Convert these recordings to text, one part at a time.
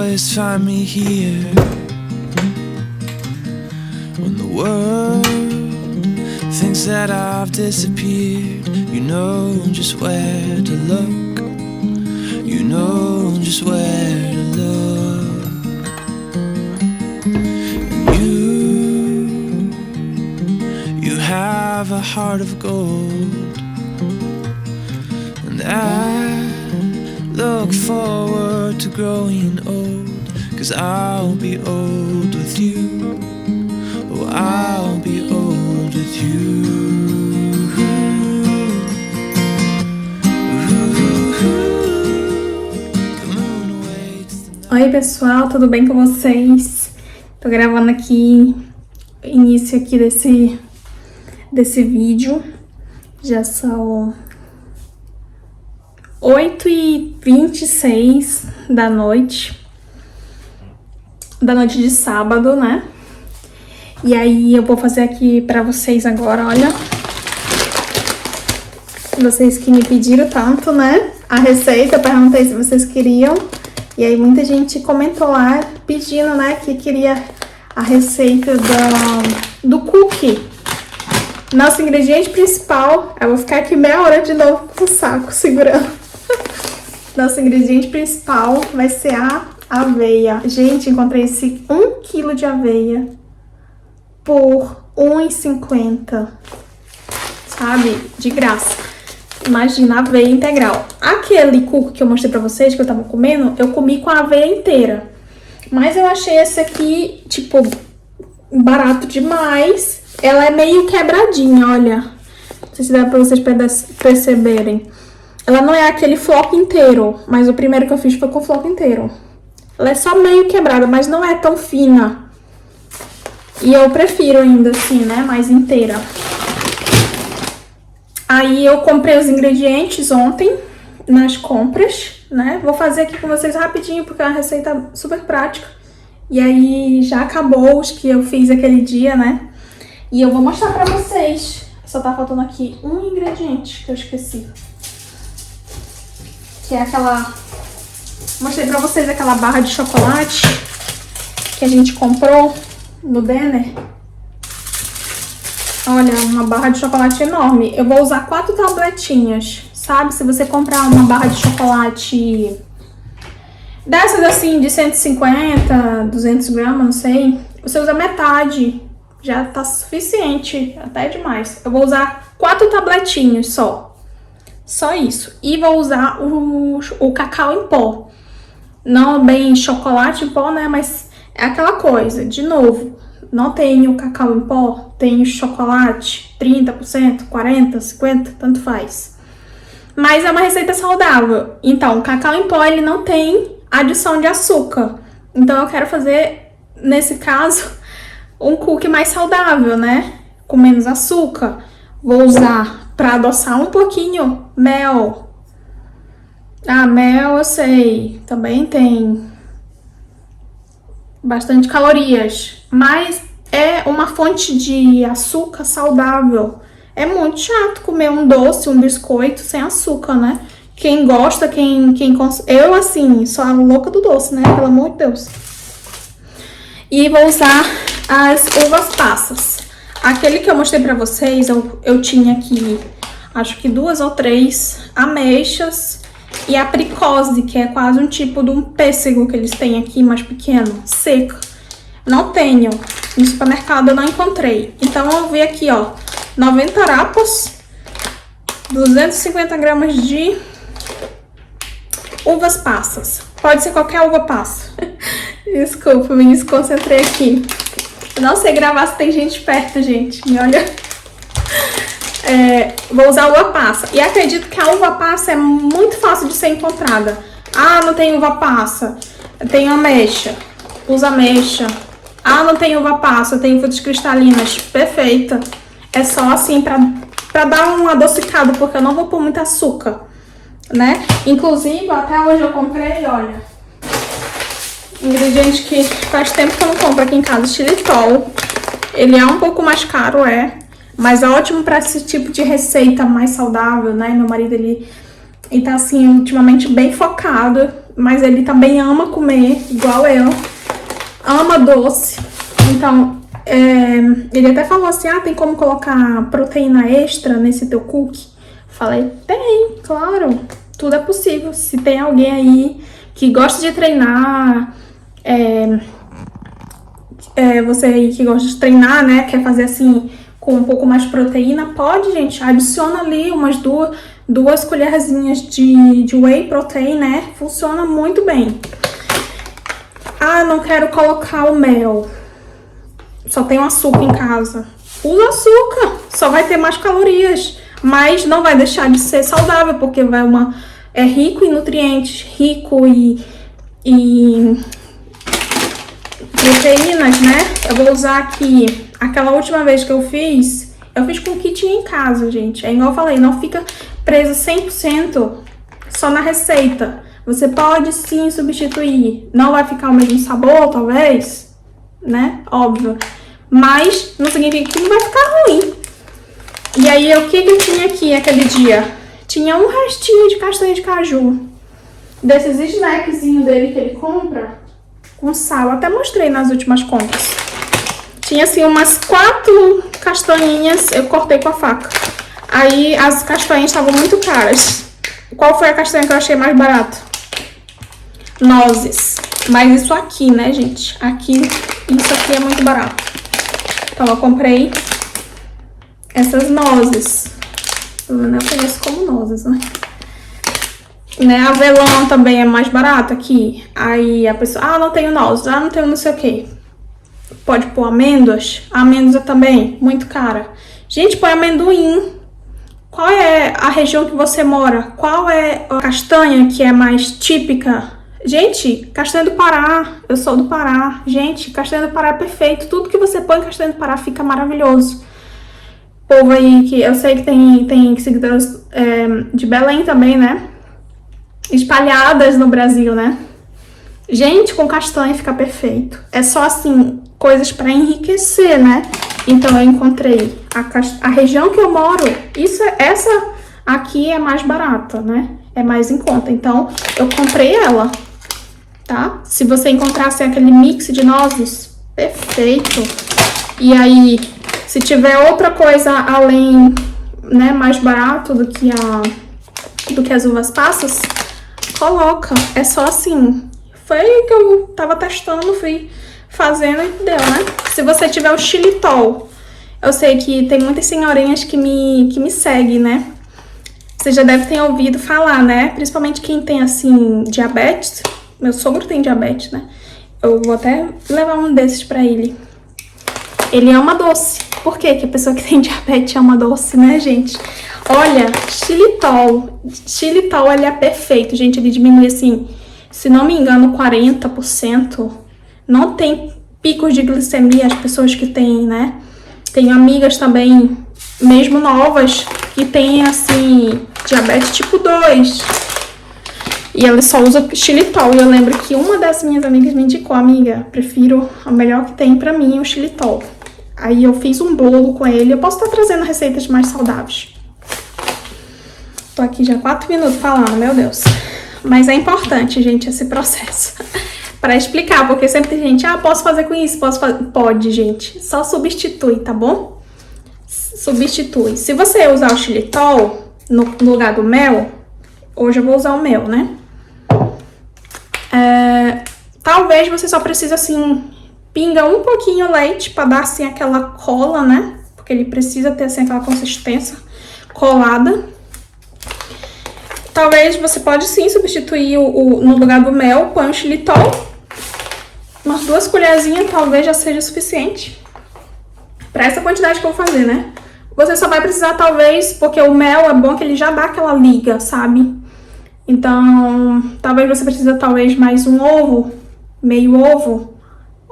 always find me here when the world thinks that I've disappeared. You know just where to look. You know just where to look. And you have a heart of gold. And I look forward to growing old, 'cause I'll be old with you. Oh, I'll be old with you. Oi pessoal, tudo bem com vocês? Tô gravando aqui início aqui desse vídeo. Já são 8h26 da noite de sábado, né? E aí eu vou fazer aqui pra vocês agora, olha. Vocês que me pediram tanto, né? A receita, eu perguntei se vocês queriam. E aí muita gente comentou lá pedindo, né, que queria a receita do cookie. Nosso ingrediente principal, eu vou ficar aqui meia hora de novo com o saco segurando. Nosso ingrediente principal vai ser a aveia. Gente, encontrei esse 1 kg de aveia por R$1,50, sabe? De graça. Imagina, aveia integral. Aquele cookie que eu mostrei pra vocês, que eu tava comendo, eu comi com a aveia inteira. Mas eu achei esse aqui, tipo, barato demais. Ela é meio quebradinha, olha. Não sei se dá pra vocês perceberem. Ela não é aquele floco inteiro, mas o primeiro que eu fiz foi com o floco inteiro. Ela é só meio quebrada, mas não é tão fina. E eu prefiro ainda assim, né, mais inteira. Aí eu comprei os ingredientes ontem nas compras, né? Vou fazer aqui com vocês rapidinho, porque é uma receita super prática. E aí já acabou os que eu fiz aquele dia, né? E eu vou mostrar pra vocês. Só tá faltando aqui um ingrediente que eu esqueci. Que é aquela... Mostrei pra vocês aquela barra de chocolate que a gente comprou no Denner. Olha, uma barra de chocolate enorme. Eu vou usar 4 tabletinhas, sabe? Se você comprar uma barra de chocolate dessas assim, de 150, 200 gramas, não sei, você usa metade. Já tá suficiente, até demais. Eu vou usar 4 tabletinhas só. Só isso. E vou usar o cacau em pó. Não bem chocolate em pó, né? Mas é aquela coisa, de novo. Não tenho cacau em pó, tenho chocolate, 30%, 40%, 50%, tanto faz. Mas é uma receita saudável. Então, o cacau em pó, ele não tem adição de açúcar. Então, eu quero fazer, nesse caso, um cookie mais saudável, né? Com menos açúcar. Vou usar, para adoçar um pouquinho, mel. Ah, mel eu sei, também tem bastante calorias, mas é uma fonte de açúcar saudável. É muito chato comer um doce, um biscoito sem açúcar, né? Quem gosta, eu, assim, sou a louca do doce, né? Pelo amor de Deus. E vou usar as uvas passas. Aquele que eu mostrei pra vocês, eu tinha aqui, acho que 2 ou 3 ameixas e apricose, que é quase um tipo de um pêssego que eles têm aqui, mais pequeno, seco. Não tenho. No supermercado eu não encontrei. Então eu vi aqui, ó, 90 harapas, 250 gramas de uvas passas. Pode ser qualquer uva passa. Desculpa, me desconcentrei aqui. Eu não sei gravar se tem gente perto, gente. Me olha. Vou usar uva passa. E acredito que a uva passa é muito fácil de ser encontrada. Ah, não tem uva passa. Tem ameixa. Usa ameixa. Ah, não tem uva passa. Tem frutas cristalinas. Perfeita. É só assim pra dar um adocicado, porque eu não vou pôr muito açúcar, né? Inclusive, até hoje eu comprei, olha, ingrediente que faz tempo que eu não compro aqui em casa, xilitol. Ele é um pouco mais caro, mas é ótimo para esse tipo de receita mais saudável, né? Meu marido, ele tá assim, ultimamente bem focado mas ele também ama comer, igual eu. Ama doce. Então, ele até falou assim, tem como colocar proteína extra nesse teu cookie? Falei, tem, claro, tudo é possível. Se tem alguém aí que gosta de treinar, você aí que gosta de treinar, né, quer fazer assim com um pouco mais de proteína, pode, gente, adiciona ali umas duas colherzinhas de whey protein, né, funciona muito bem. Não quero colocar o mel, só tenho açúcar em casa. Usa açúcar, só vai ter mais calorias, mas não vai deixar de ser saudável, porque é rico em nutrientes, rico em proteínas, né? Eu vou usar aqui, aquela última vez que eu fiz com o kit em casa, gente. É igual eu falei, não fica preso 100% só na receita. Você pode sim substituir. Não vai ficar o mesmo sabor, talvez, né? Óbvio. Mas não significa que não vai ficar ruim. E aí, o que eu tinha aqui aquele dia? Tinha um restinho de castanha de caju. Desses snackzinhos dele que ele compra com sal. Até mostrei nas últimas compras. Tinha assim umas 4 castanhinhas, eu cortei com a faca. Aí as castanhas estavam muito caras. Qual foi a castanha que eu achei mais barato? Nozes. Mas isso aqui, né, gente? Isso aqui é muito barato. Então eu comprei essas nozes. Eu conheço como nozes, né? Avelã também é mais barato aqui. Aí a pessoa, não tenho nozes, não tenho não sei o que. Pode pôr amêndoas. Amêndoa também, muito cara. Gente, põe amendoim. Qual é a região que você mora? Qual é a castanha que é mais típica? Gente, castanha do Pará. Eu sou do Pará. Gente, castanha do Pará é perfeito. Tudo que você põe em castanha do Pará fica maravilhoso. Povo aí que eu sei que tem seguidores de Belém também, né? Espalhadas no Brasil, né? Gente, com castanha fica perfeito. É só assim, coisas para enriquecer, né? Então eu encontrei a região que eu moro, essa aqui é mais barata, né? É mais em conta. Então eu comprei ela, tá? Se você encontrasse aquele mix de nozes, perfeito. E aí, se tiver outra coisa além, né, mais barato do que as uvas passas, coloca. É só assim. Foi que eu tava testando, fui fazendo e deu, né? Se você tiver o xilitol, eu sei que tem muitas senhorinhas que me seguem, né? Você já deve ter ouvido falar, né? Principalmente quem tem, assim, diabetes. Meu sogro tem diabetes, né? Eu vou até levar um desses pra ele. Ele ama doce. Por que a pessoa que tem diabetes ama doce, né, gente? Olha, xilitol. Xilitol, ele é perfeito, gente. Ele diminui, assim, se não me engano, 40%. Não tem picos de glicemia, as pessoas que têm, né? Tenho amigas também, mesmo novas, que têm, assim, diabetes tipo 2. E ela só usa xilitol. E eu lembro que uma das minhas amigas me indicou, amiga, prefiro o melhor que tem pra mim, o xilitol. Aí eu fiz um bolo com ele. Eu posso estar trazendo receitas mais saudáveis. Tô aqui já 4 minutos falando, meu Deus. Mas é importante, gente, esse processo. Pra explicar, porque sempre tem gente, posso fazer com isso, posso fazer. Pode, gente. Só substitui, tá bom? Substitui. Se você usar o xilitol no lugar do mel, hoje eu vou usar o mel, né? Talvez você só precise, assim, pinga um pouquinho o leite pra dar, assim, aquela cola, né? Porque ele precisa ter, assim, aquela consistência colada. Talvez você pode, sim, substituir no lugar do mel, põe o xilitol. Umas 2 colherzinhas talvez já seja suficiente. Pra essa quantidade que eu vou fazer, né? Você só vai precisar, talvez, porque o mel é bom que ele já dá aquela liga, sabe? Então, talvez você precise, talvez, mais um ovo, meio ovo.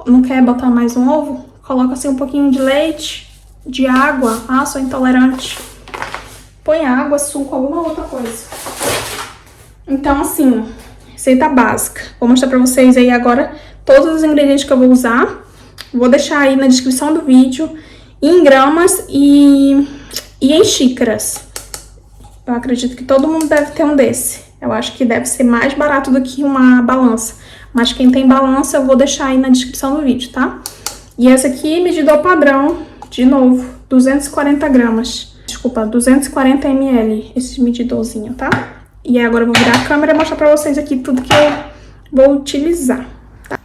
Não quer botar mais um ovo? Coloca, assim, um pouquinho de leite, de água. Sou intolerante. Põe água, suco, alguma outra coisa. Então, assim, receita básica. Vou mostrar pra vocês aí agora todos os ingredientes que eu vou usar. Vou deixar aí na descrição do vídeo, em gramas e em xícaras. Eu acredito que todo mundo deve ter um desse. Eu acho que deve ser mais barato do que uma balança. Mas quem tem balança eu vou deixar aí na descrição do vídeo, tá? E essa aqui, medidor padrão, de novo, 240 gramas. Desculpa, 240 ml, esse medidorzinho, tá? E agora eu vou virar a câmera e mostrar pra vocês aqui tudo que eu vou utilizar, tá?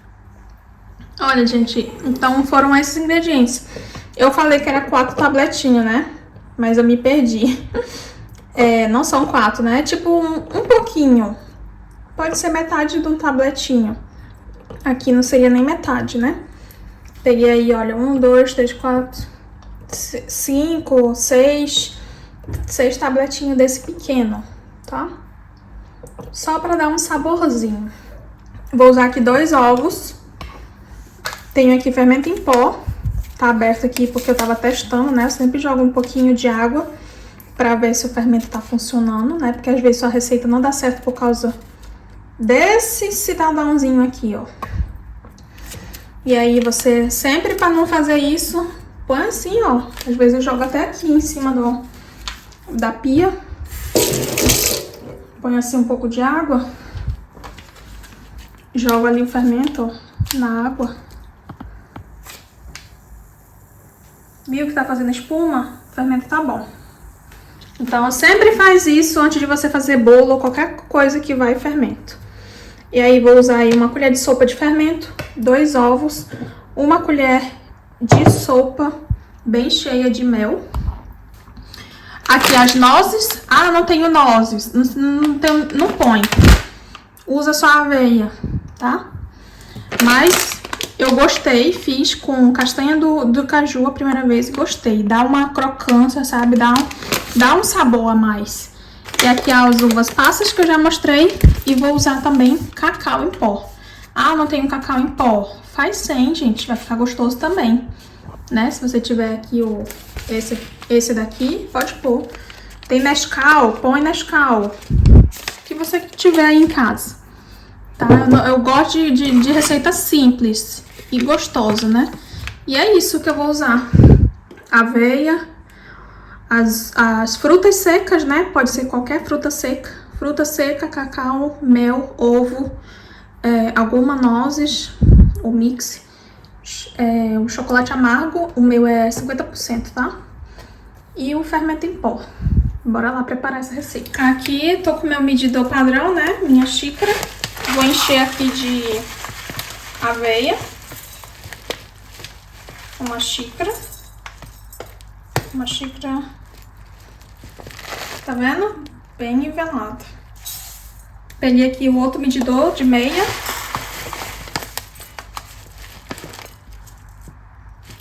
Olha, gente, então foram esses ingredientes. Eu falei que era 4 tabletinhas, né? Mas eu me perdi. Não são 4, né? Tipo um pouquinho. Pode ser metade de um tabletinho. Aqui não seria nem metade, né? Peguei aí, olha, 1, 2, 3, 4, 5, 6 tabletinhos desse pequeno, tá? Só pra dar um saborzinho. Vou usar aqui 2 ovos. Tenho aqui fermento em pó. Tá aberto aqui porque eu tava testando, né? Eu sempre jogo um pouquinho de água pra ver se o fermento tá funcionando, né? Porque às vezes sua receita não dá certo por causa desse cidadãozinho aqui, ó. E aí você, sempre pra não fazer isso, põe assim, ó. Às vezes eu jogo até aqui em cima da pia. Põe assim um pouco de água. Jogo ali o fermento, ó, na água. Viu que tá fazendo espuma? O fermento tá bom. Então, sempre faz isso antes de você fazer bolo ou qualquer coisa que vai fermento. E aí, vou usar aí 1 colher de sopa de fermento, 2 ovos, 1 colher de sopa bem cheia de mel. Aqui as nozes. Ah, não tenho nozes. Não põe. Usa só aveia, tá? Mas eu gostei, fiz com castanha do caju a primeira vez e gostei. Dá uma crocância, sabe? Dá um sabor a mais. E aqui as uvas passas que eu já mostrei. E vou usar também cacau em pó. Ah, não tenho cacau em pó. Faz sem, gente. Vai ficar gostoso também. Né? Se você tiver aqui esse daqui, pode pôr. Tem Nescau, põe Nescau. O que você tiver aí em casa. Tá? Eu gosto de receita simples e gostosa, né? E é isso que eu vou usar. Aveia, as frutas secas, né? Pode ser qualquer fruta seca. Fruta seca, cacau, mel, ovo, alguma nozes, o mix, o chocolate amargo, o meu é 50%, tá? E o fermento em pó. Bora lá preparar essa receita. Aqui, tô com o meu medidor padrão, né? Minha xícara. Vou encher aqui de aveia. Uma xícara. Tá vendo? Bem nivelado. Peguei aqui o outro medidor de meia.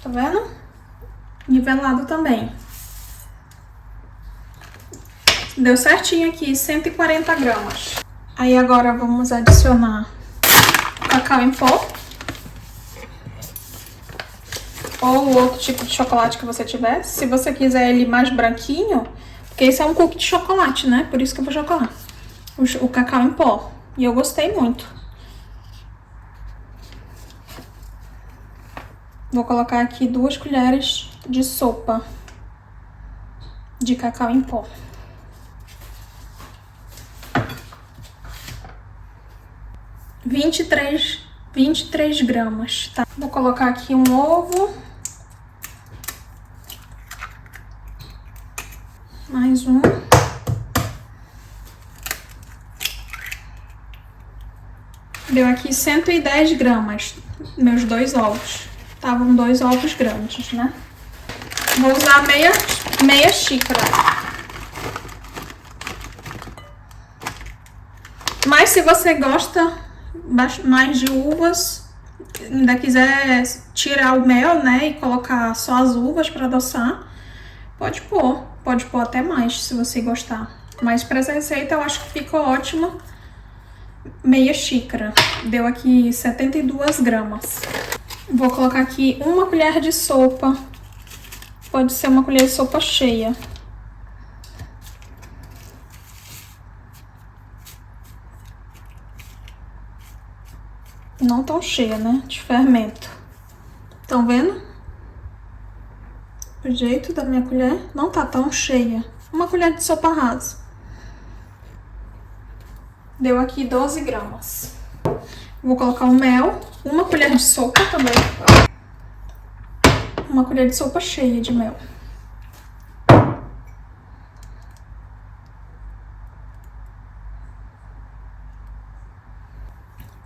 Tá vendo? Nivelado também. Deu certinho aqui, 140 gramas. Aí agora vamos adicionar cacau em pó. Ou outro tipo de chocolate que você tiver. Se você quiser ele mais branquinho, porque esse é um cookie de chocolate, né? Por isso que eu vou jogar o cacau em pó. E eu gostei muito. Vou colocar aqui 2 colheres de sopa de cacau em pó. 23 gramas, tá? Vou colocar aqui um ovo. Mais um. Deu aqui 110 gramas, meus 2 ovos. Estavam 2 ovos grandes, né? Vou usar meia xícara. Mas se você gosta mais de uvas, ainda quiser tirar o mel, né, e colocar só as uvas para adoçar, pode pôr até mais, se você gostar. Mas para essa receita eu acho que ficou ótimo. Meia xícara, deu aqui 72 gramas. Vou colocar aqui 1 colher de sopa, pode ser 1 colher de sopa cheia. Não tão cheia, né? De fermento. Estão vendo? O jeito da minha colher não tá tão cheia. 1 colher de sopa rasa. Deu aqui 12 gramas. Vou colocar o mel, uma colher de sopa também. Uma colher de sopa cheia de mel.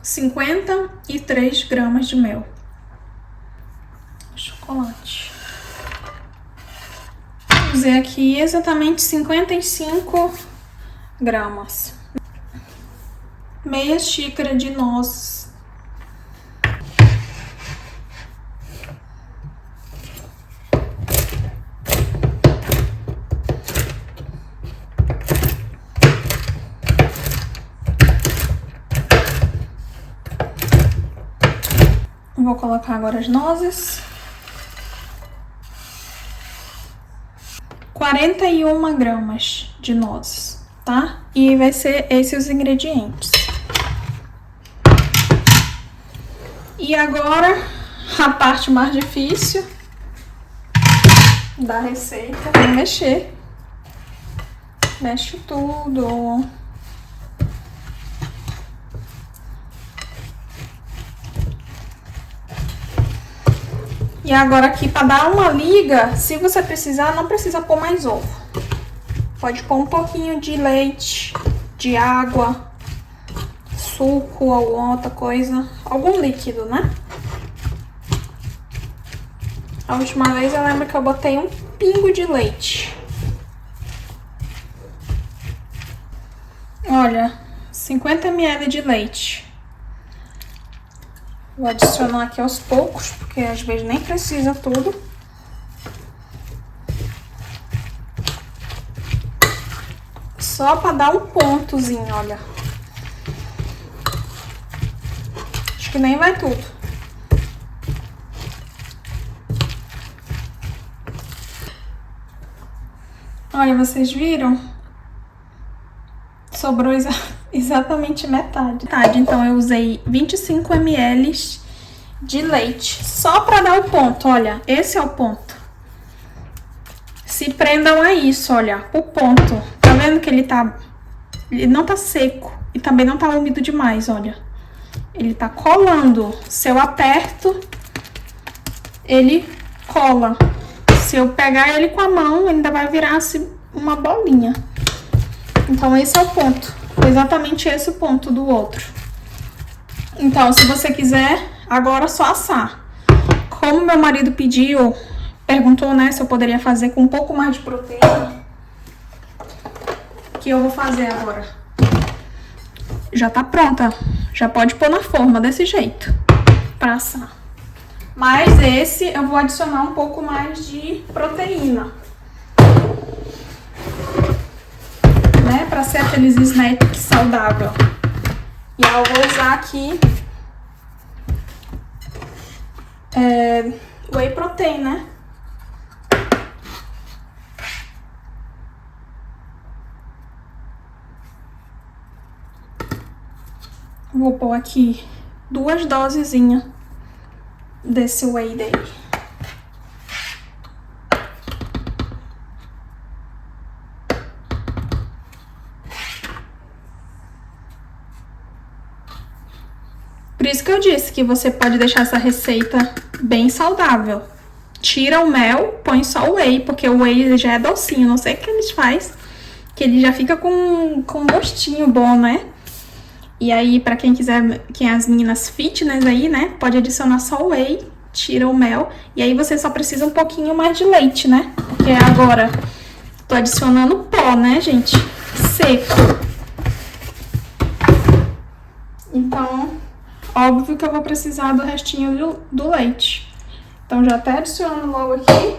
(53 gramas de mel. Chocolate. Usei aqui exatamente 55 gramas. Meia xícara de nozes. Vou colocar agora as nozes. 41 gramas de nozes, tá? E vai ser esses os ingredientes. E agora, a parte mais difícil da receita é mexer. Mexe tudo. E agora aqui, para dar uma liga, se você precisar, não precisa pôr mais ovo. Pode pôr um pouquinho de leite, de água, suco ou outra coisa, algum líquido, né? A última vez eu lembro que eu botei um pingo de leite. Olha, 50 ml de leite. Vou adicionar aqui aos poucos, porque às vezes nem precisa tudo. Só para dar um pontozinho, olha. Acho que nem vai tudo. Olha, vocês viram? Sobrou exatamente metade. Então eu usei 25 ml de leite, só para dar o ponto, olha, esse é o ponto. Se prendam a isso, olha, o ponto. Tá vendo que ele não tá seco e também não tá úmido demais, olha. Ele tá colando. Se eu aperto, ele cola. Se eu pegar ele com a mão, ainda vai virar assim uma bolinha. Então esse é o ponto. Foi exatamente esse o ponto do outro. Então, se você quiser, agora é só assar. Como meu marido pediu, perguntou, né, se eu poderia fazer com um pouco mais de proteína, que eu vou fazer agora. Já tá pronta. Já pode pôr na forma desse jeito pra assar. Mas esse eu vou adicionar um pouco mais de proteína, né, pra ser aqueles snacks saudáveis. E eu vou usar aqui whey protein, né? Vou pôr aqui 2 dosezinhas desse whey dele. Por isso que eu disse que você pode deixar essa receita bem saudável. Tira o mel, põe só o whey, porque o whey ele já é docinho. Não sei o que eles fazem, que ele já fica com um gostinho bom, né? E aí, pra quem quiser, quem é as meninas fitness aí, né? Pode adicionar só o whey, tira o mel. E aí você só precisa um pouquinho mais de leite, né? Porque agora tô adicionando pó, né, gente? Seco. Então, óbvio que eu vou precisar do restinho do leite. Então, já até adiciono logo aqui.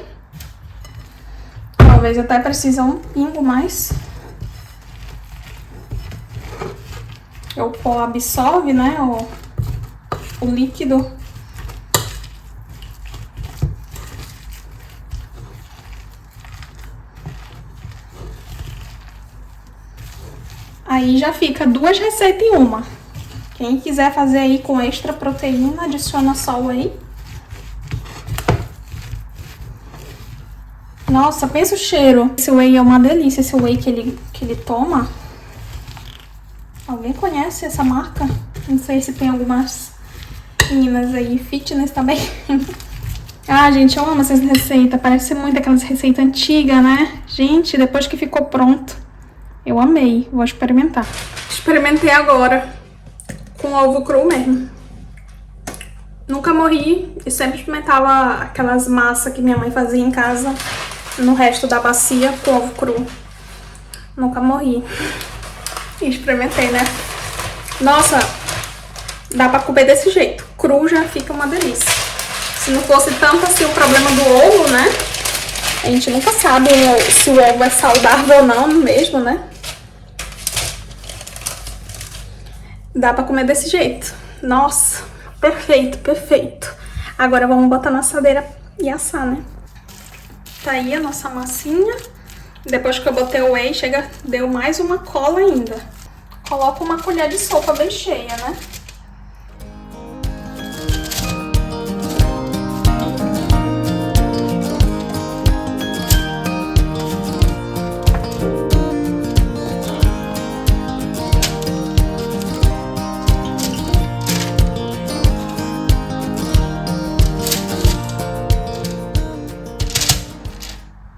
Talvez até precise um pingo mais. O pó absorve, né, o líquido. Aí já fica 2 receitas em uma. Quem quiser fazer aí com extra proteína, adiciona só o whey. Nossa, pensa o cheiro. Esse whey é uma delícia, esse whey que ele toma. Alguém conhece essa marca? Não sei se tem algumas meninas aí fitness também. Ah, gente, eu amo essas receitas. Parece muito aquelas receitas antigas, né? Gente, depois que ficou pronto, eu amei. Vou experimentar. Experimentei agora com ovo cru mesmo. Nunca morri. Eu sempre experimentava aquelas massas que minha mãe fazia em casa no resto da bacia com ovo cru. Nunca morri. E experimentei, né? Nossa, dá pra comer desse jeito. Cru já fica uma delícia. Se não fosse tanto assim o problema do ovo, né? A gente nunca sabe se o ovo é saudável ou não mesmo, né? Dá pra comer desse jeito. Nossa, perfeito, perfeito. Agora vamos botar na assadeira e assar, né? Tá aí a nossa massinha. Depois que eu botei o whey, deu mais uma cola ainda. Coloco uma colher de sopa bem cheia, né?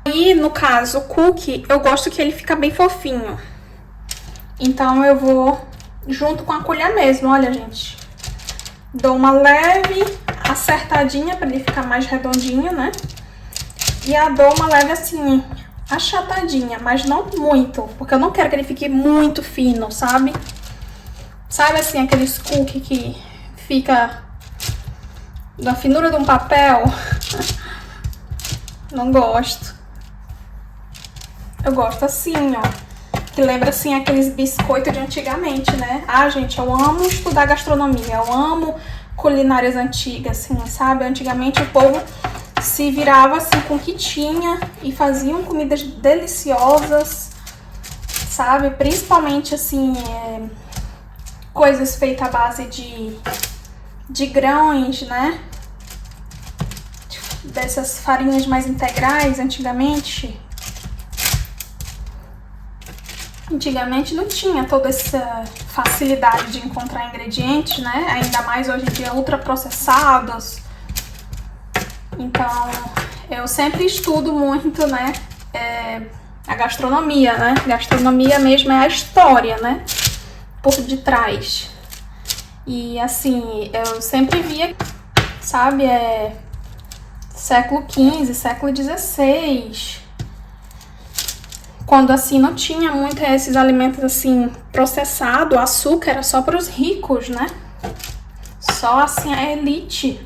E no caso, o cookie, eu gosto que ele fica bem fofinho. Então eu vou junto com a colher mesmo, olha, gente. Dou uma leve acertadinha pra ele ficar mais redondinho, né? E dou uma leve assim, achatadinha, mas não muito, porque eu não quero que ele fique muito fino, sabe? Sabe assim, aqueles cookies que fica da finura de um papel? Não gosto. Eu gosto assim, ó, que lembra assim aqueles biscoitos de antigamente, né? Ah, gente, eu amo estudar gastronomia, eu amo culinárias antigas, assim, sabe? Antigamente o povo se virava assim com o que tinha e faziam comidas deliciosas, sabe? Principalmente assim, coisas feitas à base de grãos, né? Dessas farinhas mais integrais, antigamente. Antigamente não tinha toda essa facilidade de encontrar ingredientes, né? Ainda mais hoje em dia ultraprocessados. Então, eu sempre estudo muito, né? A gastronomia, né? Gastronomia mesmo é a história, né? Por detrás. E assim, eu sempre via, sabe? Século XV, século XVI. Quando assim não tinha muito esses alimentos assim processados, o açúcar era só para os ricos, né? Só assim a elite.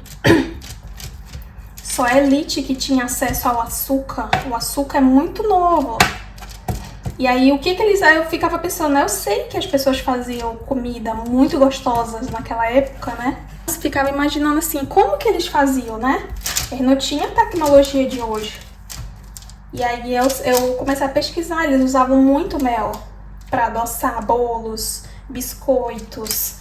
Só a elite que tinha acesso ao açúcar. O açúcar é muito novo. E aí o que eles... Eu ficava pensando, né? Eu sei que as pessoas faziam comida muito gostosas naquela época, né? Eu ficava imaginando assim, como que eles faziam, né? Eles não tinham a tecnologia de hoje. E aí eu comecei a pesquisar, eles usavam muito mel para adoçar bolos, biscoitos.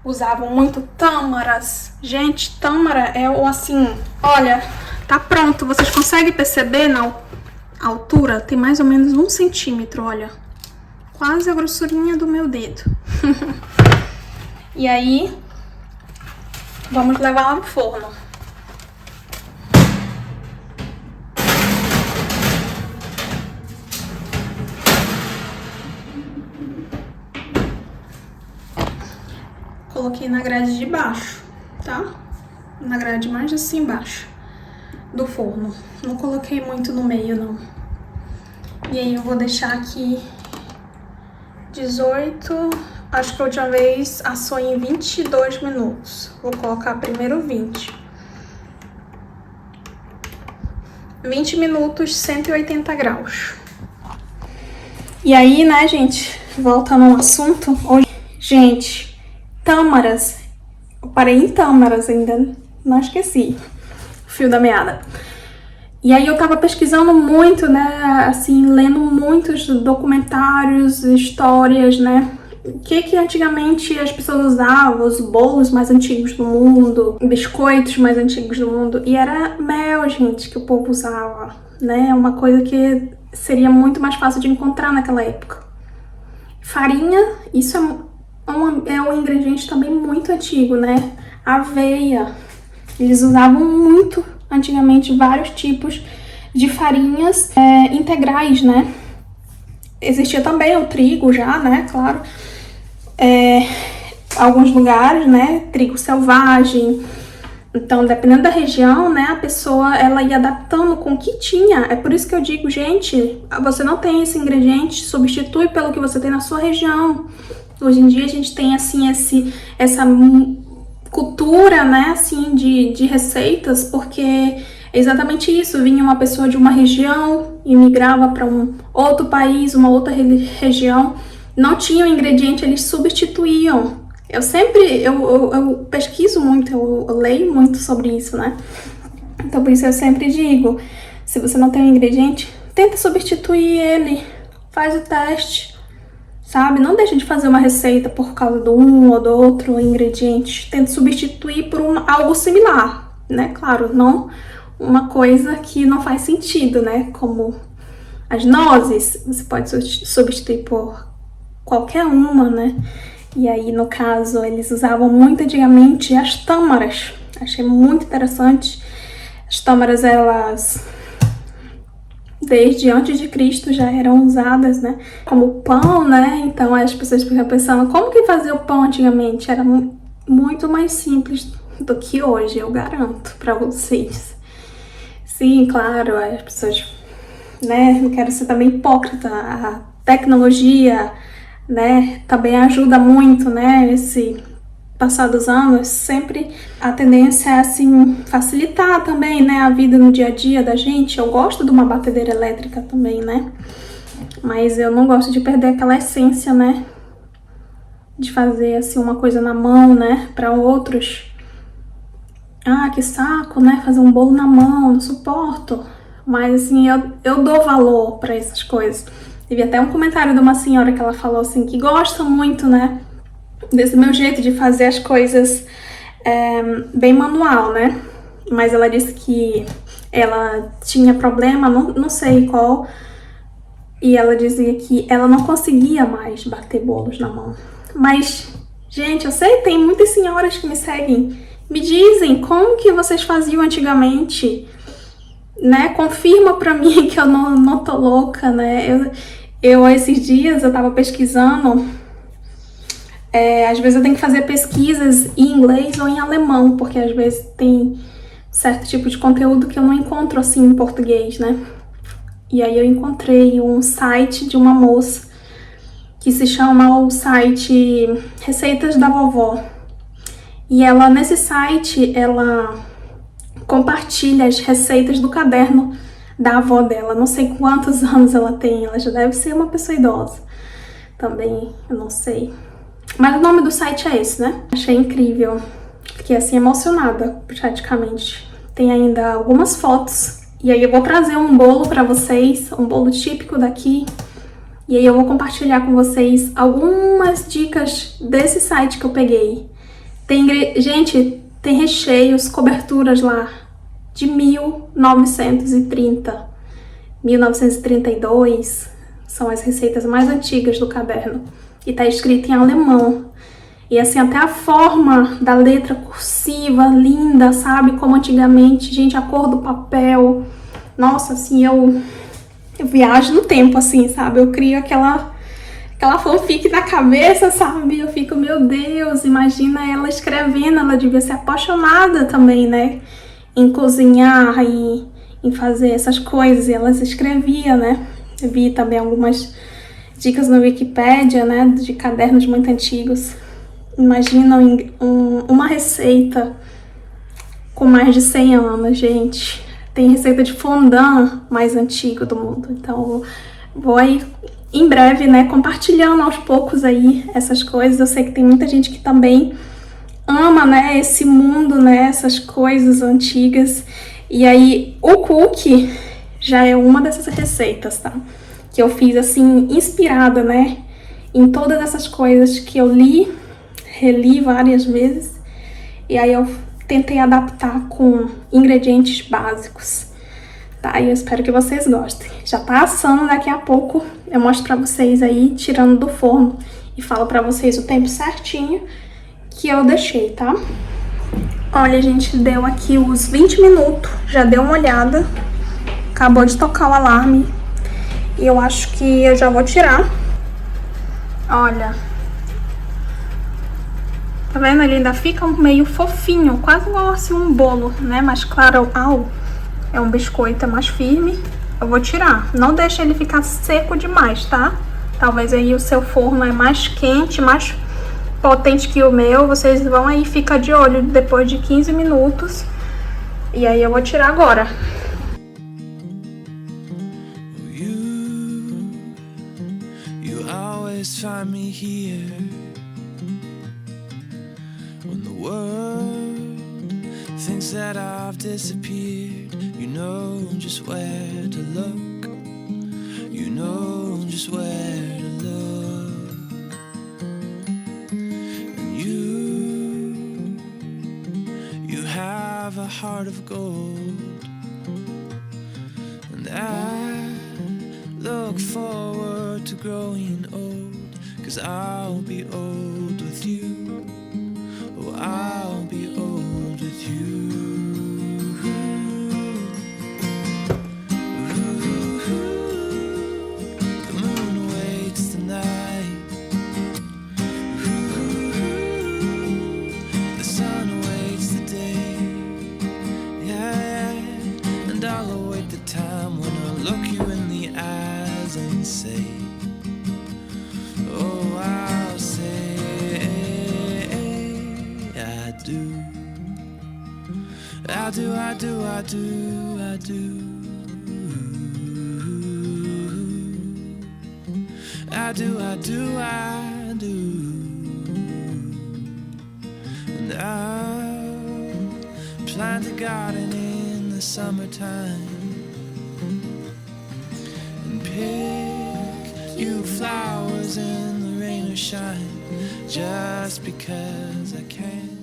Usavam muito tâmaras. Gente, tâmara é assim, olha, tá pronto. Vocês conseguem perceber na altura? Tem mais ou menos 1 centímetro, olha. Quase a grossurinha do meu dedo. E aí, vamos levar lá no forno. Coloquei na grade de baixo, tá? Na grade mais assim embaixo do forno. Não coloquei muito no meio, não. E aí eu vou deixar aqui 18... Acho que a última vez assou em 22 minutos. Vou colocar primeiro 20. 20 minutos, 180 graus. E aí, né, gente? Voltando ao assunto. Hoje, gente... Tâmaras, eu parei em tâmaras ainda, não esqueci o fio da meada. E aí eu tava pesquisando muito, né, assim, lendo muitos documentários, histórias, né, o que antigamente as pessoas usavam, os bolos mais antigos do mundo, biscoitos mais antigos do mundo, e era mel, gente, que o povo usava, né, uma coisa que seria muito mais fácil de encontrar naquela época. Farinha, isso é um ingrediente também muito antigo, né? Aveia, eles usavam muito antigamente vários tipos de farinhas integrais, né? Existia também o trigo já, né? Claro. Alguns lugares, né? Trigo selvagem. Então, dependendo da região, né? A pessoa, ela ia adaptando com o que tinha. É por isso que eu digo, gente, você não tem esse ingrediente, substitui pelo que você tem na sua região. Hoje em dia a gente tem, assim, essa cultura, né? Assim, de receitas, porque é exatamente isso. Vinha uma pessoa de uma região e migrava para um outro país, uma outra região. Não tinha o ingrediente, eles substituíam. Eu pesquiso muito, eu leio muito sobre isso, né? Então, por isso eu sempre digo, se você não tem um ingrediente, tenta substituir ele, faz o teste, sabe? Não deixa de fazer uma receita por causa do um ou do outro ingrediente. Tenta substituir por algo similar, né? Claro, não uma coisa que não faz sentido, né? Como as nozes, você pode substituir por qualquer uma, né? E aí, no caso, eles usavam muito antigamente as tâmaras. Achei muito interessante. As tâmaras, elas, desde antes de Cristo, já eram usadas, né? Como pão, né? Então, as pessoas ficam pensando, como que fazia o pão antigamente? Era muito mais simples do que hoje, eu garanto pra vocês. Sim, claro, as pessoas, né? Não quero ser também hipócrita. A tecnologia, né, também ajuda muito, né, esse passar dos anos, sempre a tendência é, assim, facilitar também, né, a vida no dia a dia da gente. Eu gosto de uma batedeira elétrica também, né, mas eu não gosto de perder aquela essência, né, de fazer, assim, uma coisa na mão, né, para outros. Ah, que saco, né, fazer um bolo na mão, não suporto, mas, assim, eu dou valor para essas coisas. Teve até um comentário de uma senhora que ela falou assim, que gosta muito, né, desse meu jeito de fazer as coisas bem manual, né? Mas ela disse que ela tinha problema, não sei qual, e ela dizia que ela não conseguia mais bater bolos na mão. Mas, gente, eu sei, tem muitas senhoras que me seguem, me dizem como que vocês faziam antigamente, né? Confirma pra mim que eu não tô louca, né? Eu esses dias, eu tava pesquisando, às vezes eu tenho que fazer pesquisas em inglês ou em alemão, porque às vezes tem certo tipo de conteúdo que eu não encontro assim em português, né? E aí eu encontrei um site de uma moça que se chama o site Receitas da Vovó. E ela, nesse site, ela compartilha as receitas do caderno da avó dela. Não sei quantos anos ela tem, ela já deve ser uma pessoa idosa. Também, eu não sei. Mas o nome do site é esse, né? Achei incrível. Fiquei assim emocionada, praticamente. Tem ainda algumas fotos. E aí eu vou trazer um bolo pra vocês, um bolo típico daqui. E aí eu vou compartilhar com vocês algumas dicas desse site que eu peguei. Gente, tem recheios, coberturas lá de 1930, 1932, são as receitas mais antigas do caderno. E tá escrito em alemão. E assim, até a forma da letra cursiva, linda, sabe? Como antigamente, gente, a cor do papel. Nossa, assim, eu viajo no tempo, assim, sabe? Eu crio aquela fanfic na cabeça, sabe? Eu fico, meu Deus, imagina ela escrevendo, ela devia ser apaixonada também, né? Em cozinhar e em fazer essas coisas, e ela escrevia, né? Eu vi também algumas dicas no Wikipedia, né? De cadernos muito antigos. Imagina uma receita com mais de 100 anos, gente. Tem receita de fondant mais antigo do mundo. Então, vou aí, em breve, né, compartilhando aos poucos aí essas coisas. Eu sei que tem muita gente que também ama, né, esse mundo, né, essas coisas antigas. E aí, o cookie já é uma dessas receitas, tá? Que eu fiz, assim, inspirada, né, em todas essas coisas que eu reli várias vezes. E aí eu tentei adaptar com ingredientes básicos, tá? E eu espero que vocês gostem. Já tá assando, daqui a pouco eu mostro pra vocês aí, tirando do forno. E falo pra vocês o tempo certinho que eu deixei, tá? Olha, gente, deu aqui os 20 minutos. Já deu uma olhada. Acabou de tocar o alarme. E eu acho que eu já vou tirar. Olha. Tá vendo? Ele ainda fica meio fofinho. Quase igual assim um bolo, né? Mas claro, é um biscoito, é mais firme. Eu vou tirar. Não deixa ele ficar seco demais, tá? Talvez aí o seu forno é mais quente, mais potente que o meu. Vocês vão aí, fica de olho depois de 15 minutos. E aí eu vou tirar agora. You always find me here when the world thinks that I've disappeared. You know just where to look. You know just where to look. And you have a heart of gold. And I look forward to growing old, 'cause I'll be old with you. Oh, I'll be old with you. Say, oh, I'll say, I do, I do, I do, I do, I do, I do, I do, I do, and I'll plant a garden in the summertime and pick you flowers in the rain or shine, just because I can.